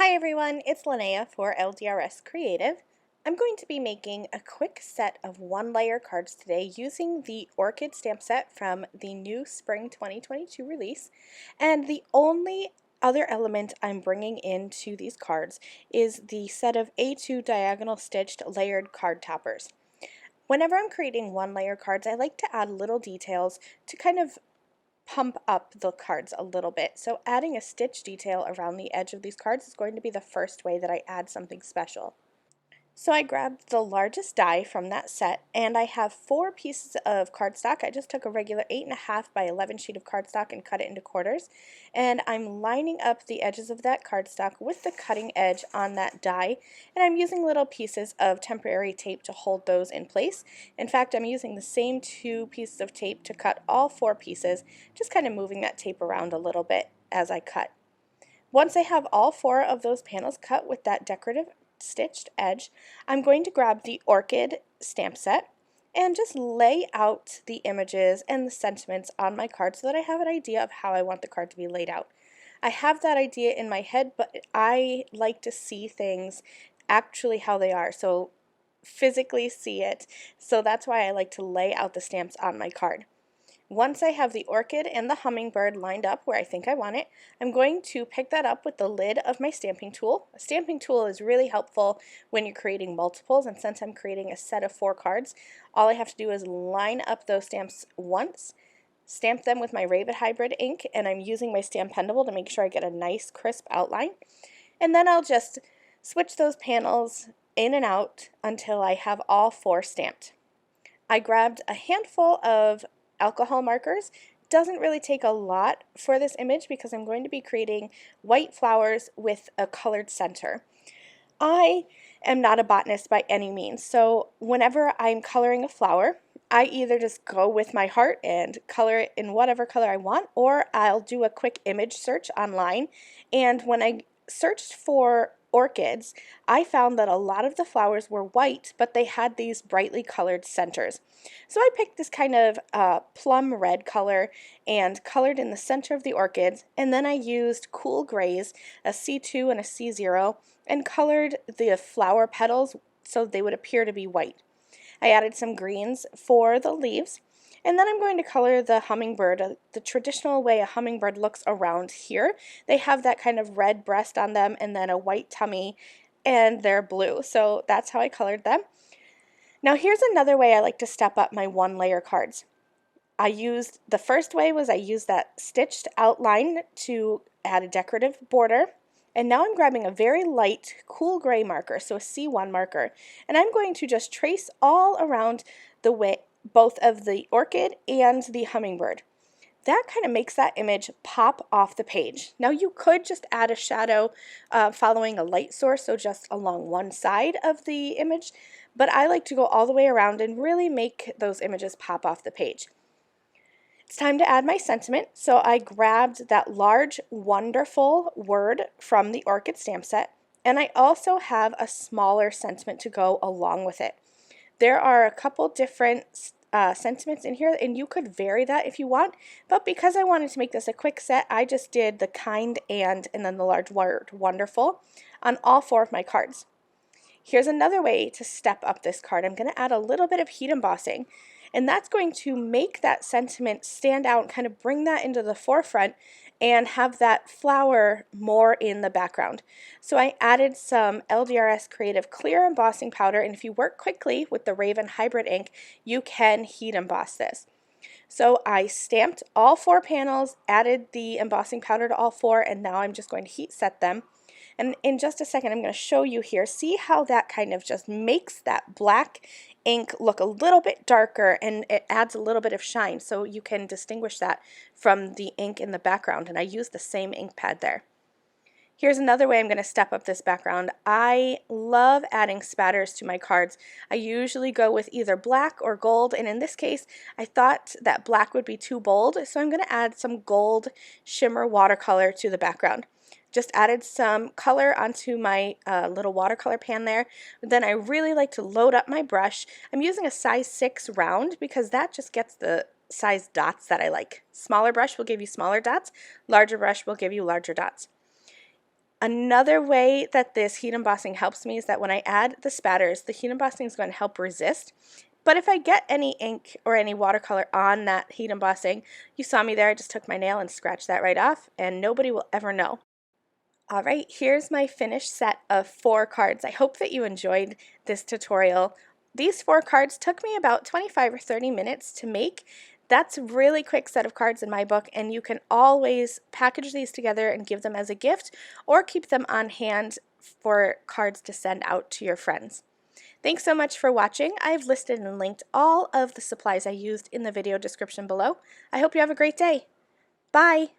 Hi everyone, it's Lynnea for LDRS Creative. I'm going to be making a quick set of one-layer cards today using the Orchid Stamp Set from the new Spring 2022 release. And the only other element I'm bringing into these cards is the set of A2 diagonal stitched layered card toppers. Whenever I'm creating one-layer cards, I like to add little details to kind of pump up the cards a little bit. So adding a stitch detail around the edge of these cards is going to be the first way that I add something special. So I grabbed the largest die from that set, and I have 4 pieces of cardstock. I just took a regular 8.5 by 11 sheet of cardstock and cut it into quarters, and I'm lining up the edges of that cardstock with the cutting edge on that die, and I'm using little pieces of temporary tape to hold those in place. In fact, I'm using the same 2 pieces of tape to cut all 4 pieces, just kind of moving that tape around a little bit as I cut. Once I have all 4 of those panels cut with that decorative stitched edge, I'm going to grab the Orchid Stamp Set and just lay out the images and the sentiments on my card so that I have an idea of how I want the card to be laid out. I have that idea in my head, but I like to see things actually how they are, so physically see it. So that's why I like to lay out the stamps on my card. Once I have the orchid and the hummingbird lined up where I think I want it, I'm going to pick that up with the lid of my stamping tool. A stamping tool is really helpful when you're creating multiples, and since I'm creating a set of 4 cards, all I have to do is line up those stamps once, stamp them with my Raven Hybrid ink, and I'm using my Stampendable to make sure I get a nice crisp outline. And then I'll just switch those panels in and out until I have all 4 stamped. I grabbed a handful of alcohol markers. Doesn't really take a lot for this image because I'm going to be creating white flowers with a colored center. I am not a botanist by any means, so whenever I'm coloring a flower, I either just go with my heart and color it in whatever color I want, or I'll do a quick image search online. And when I searched for orchids, I found that a lot of the flowers were white, but they had these brightly colored centers. So I picked this kind of plum red color and colored in the center of the orchids, and then I used cool grays, a C2 and a C0, and colored the flower petals so they would appear to be white. I added some greens for the leaves, and then I'm going to color the hummingbird the traditional way a hummingbird looks around here. They have that kind of red breast on them and then a white tummy, and they're blue. So that's how I colored them. Now here's another way I like to step up my one-layer cards. The first way was I used that stitched outline to add a decorative border. And now I'm grabbing a very light, cool gray marker, so a C1 marker, and I'm going to just trace all around the way, both of the orchid and the hummingbird. That kind of makes that image pop off the page. Now you could just add a shadow following a light source, so just along one side of the image, but I like to go all the way around and really make those images pop off the page. It's time to add my sentiment, so I grabbed that large, wonderful word from the Orchid Stamp Set, and I also have a smaller sentiment to go along with it. There are a couple different sentiments in here, and you could vary that if you want, but because I wanted to make this a quick set, I just did the kind and then the large word, wonderful, on all 4 of my cards. Here's another way to step up this card. I'm going to add a little bit of heat embossing, and that's going to make that sentiment stand out and kind of bring that into the forefront and have that flower more in the background. So I added some LDRS Creative clear embossing powder, and if you work quickly with the Raven Hybrid ink, you can heat emboss this. So I stamped all 4 panels, added the embossing powder to all 4, and now I'm just going to heat set them. And in just a second, I'm going to show you here. See how that kind of just makes that black ink look a little bit darker, and it adds a little bit of shine, so you can distinguish that from the ink in the background. And I used the same ink pad there. Here's another way I'm going to step up this background. I love adding spatters to my cards. I usually go with either black or gold, and in this case I thought that black would be too bold, so I'm going to add some gold shimmer watercolor to the background. Just added some color onto my little watercolor pan there. Then I really like to load up my brush. I'm using a size 6 round because that just gets the size dots that I like. Smaller brush will give you smaller dots. Larger brush will give you larger dots. Another way that this heat embossing helps me is that when I add the spatters, the heat embossing is going to help resist. But if I get any ink or any watercolor on that heat embossing, you saw me there, I just took my nail and scratched that right off, and nobody will ever know. All right, here's my finished set of 4 cards. I hope that you enjoyed this tutorial. These 4 cards took me about 25 or 30 minutes to make. That's a really quick set of cards in my book, and you can always package these together and give them as a gift or keep them on hand for cards to send out to your friends. Thanks so much for watching. I've listed and linked all of the supplies I used in the video description below. I hope you have a great day. Bye!